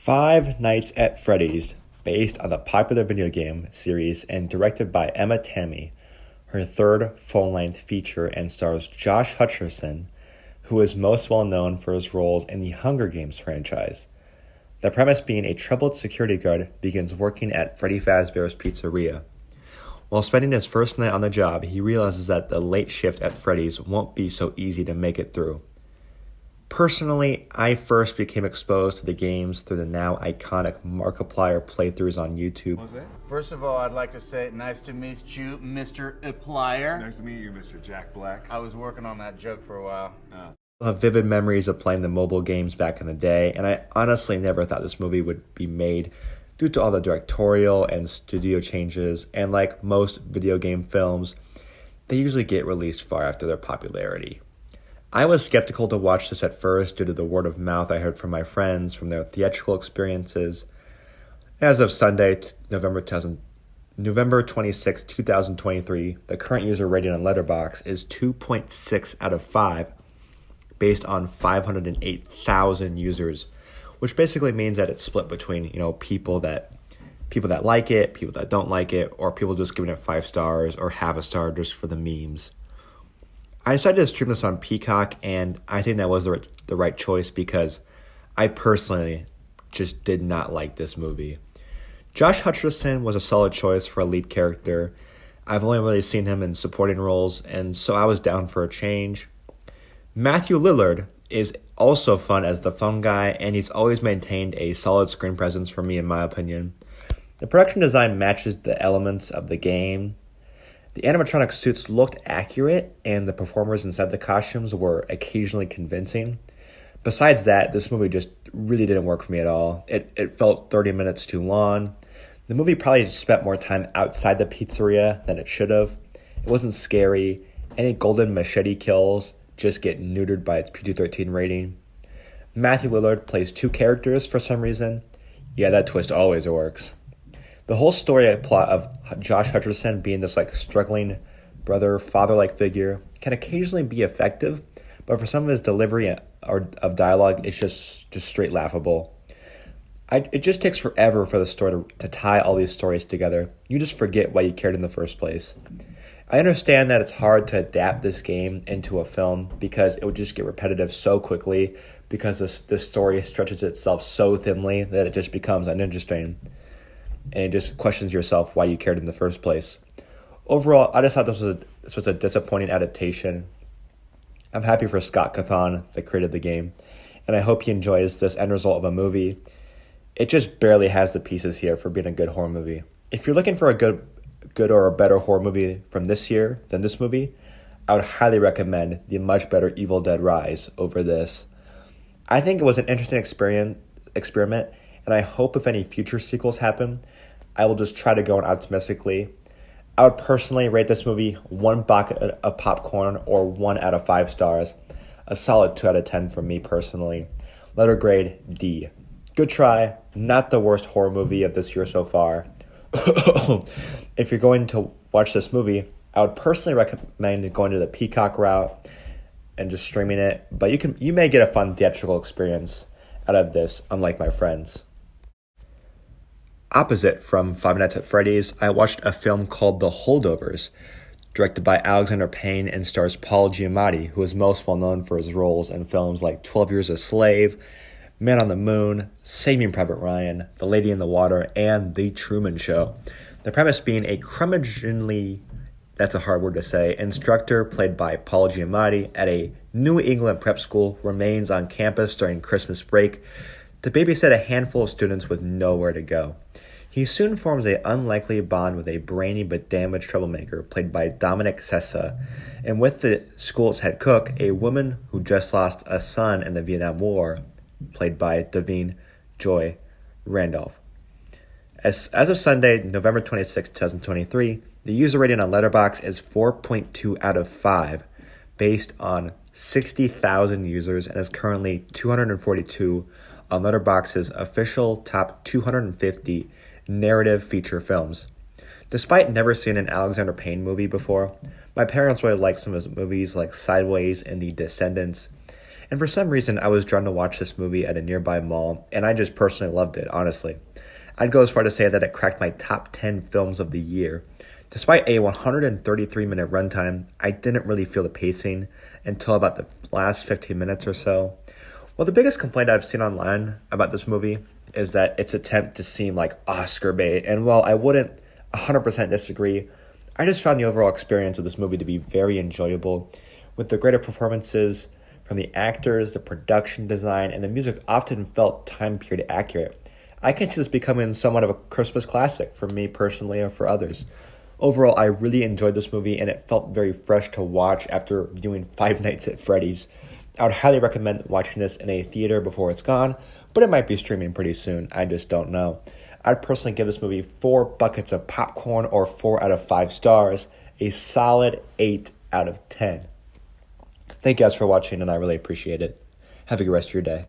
Five Nights at Freddy's, based on the popular video game series and directed by Emma Tammy, her third full-length feature, and stars Josh Hutcherson, who is most well known for his roles in the Hunger Games franchise. The premise being a troubled security guard begins working at Freddy Fazbear's Pizzeria. While spending his first night on the job, he realizes that the late shift at Freddy's won't be so easy to make it through. Personally, I first became exposed to the games through the now iconic Markiplier playthroughs on YouTube. First of all, I'd like to say nice to meet you, Mr. Iplier. Nice to meet you, Mr. Jack Black. I was working on that joke for a while. I have vivid memories of playing the mobile games back in the day, and I honestly never thought this movie would be made due to all the directorial and studio changes, and like most video game films, they usually get released far after their popularity. I was skeptical to watch this at first due to the word of mouth I heard from my friends from their theatrical experiences. As of Sunday, November 26, 2023, the current user rating on Letterboxd is 2.6 out of 5, based on 508,000 users, which basically means that it's split between, people that like it, people that don't like it, or people just giving it 5 stars or half a star just for the memes. I decided to stream this on Peacock, and I think that was the right choice because I personally just did not like this movie. Josh Hutcherson was a solid choice for a lead character. I've only really seen him in supporting roles, and so I was down for a change. Matthew Lillard is also fun as the phone guy, and he's always maintained a solid screen presence for me, in my opinion. The production design matches the elements of the game. The animatronic suits looked accurate, and the performers inside the costumes were occasionally convincing. Besides that, this movie just really didn't work for me at all. It felt 30 minutes too long. The movie probably spent more time outside the pizzeria than it should have. It wasn't scary. Any golden machete kills just get neutered by its PG-13 rating. Matthew Lillard plays 2 characters for some reason. Yeah, that twist always works. The whole story plot of Josh Hutcherson being this struggling brother, father-like figure can occasionally be effective, but for some of his delivery of dialogue, it's just straight laughable. It just takes forever for the story to tie all these stories together. You just forget why you cared in the first place. I understand that it's hard to adapt this game into a film because it would just get repetitive so quickly because this story stretches itself so thinly that it just becomes uninteresting. And it just questions yourself why you cared in the first place. Overall, I just thought this was a disappointing adaptation. I'm happy for Scott Cawthon that created the game, and I hope he enjoys this end result of a movie. It just barely has the pieces here for being a good horror movie. If you're looking for a good or a better horror movie from this year than this movie, I would highly recommend the much better Evil Dead Rise over this. I think it was an interesting experiment, and I hope if any future sequels happen, I will just try to go in optimistically. I would personally rate this movie 1 bucket of popcorn or 1 out of 5 stars. A solid 2 out of 10 from me personally. Letter grade D. Good try, not the worst horror movie of this year so far. If you're going to watch this movie, I would personally recommend going to the Peacock route and just streaming it, but you may get a fun theatrical experience out of this, unlike my friends. Opposite from Five Nights at Freddy's, I watched a film called The Holdovers, directed by Alexander Payne and stars Paul Giamatti, who is most well known for his roles in films like 12 Years a Slave, Man on the Moon, Saving Private Ryan, The Lady in the Water, and The Truman Show. The premise being a curmudgeonly, that's a hard word to say, instructor played by Paul Giamatti at a New England prep school remains on campus during Christmas break to babysit a handful of students with nowhere to go. He soon forms an unlikely bond with a brainy but damaged troublemaker played by Dominic Sessa, and with the school's head cook, a woman who just lost a son in the Vietnam War, played by Davine Joy Randolph. As of Sunday, November 26, 2023, the user rating on Letterboxd is 4.2 out of 5, based on 60,000 users, and is currently 242 on Letterboxd's official top 250 narrative feature films. Despite never seeing an Alexander Payne movie before, my parents really liked some of his movies like Sideways and The Descendants, And for some reason, I was drawn to watch this movie at a nearby mall, and I just personally loved it, honestly. I'd go as far to say that it cracked my top 10 films of the year. Despite a 133-minute runtime, I didn't really feel the pacing until about the last 15 minutes or so. Well, the biggest complaint I've seen online about this movie is that its attempt to seem like Oscar bait, and while I wouldn't 100% disagree, I just found the overall experience of this movie to be very enjoyable, with the greater performances from the actors, the production design, and the music often felt time period accurate. I can see this becoming somewhat of a Christmas classic for me personally and for others. Overall, I really enjoyed this movie, and it felt very fresh to watch after viewing Five Nights at Freddy's. I would highly recommend watching this in a theater before it's gone, but it might be streaming pretty soon. I just don't know. I'd personally give this movie 4 buckets of popcorn or 4 out of 5 stars, a solid 8 out of 10. Thank you guys for watching, and I really appreciate it. Have a good rest of your day.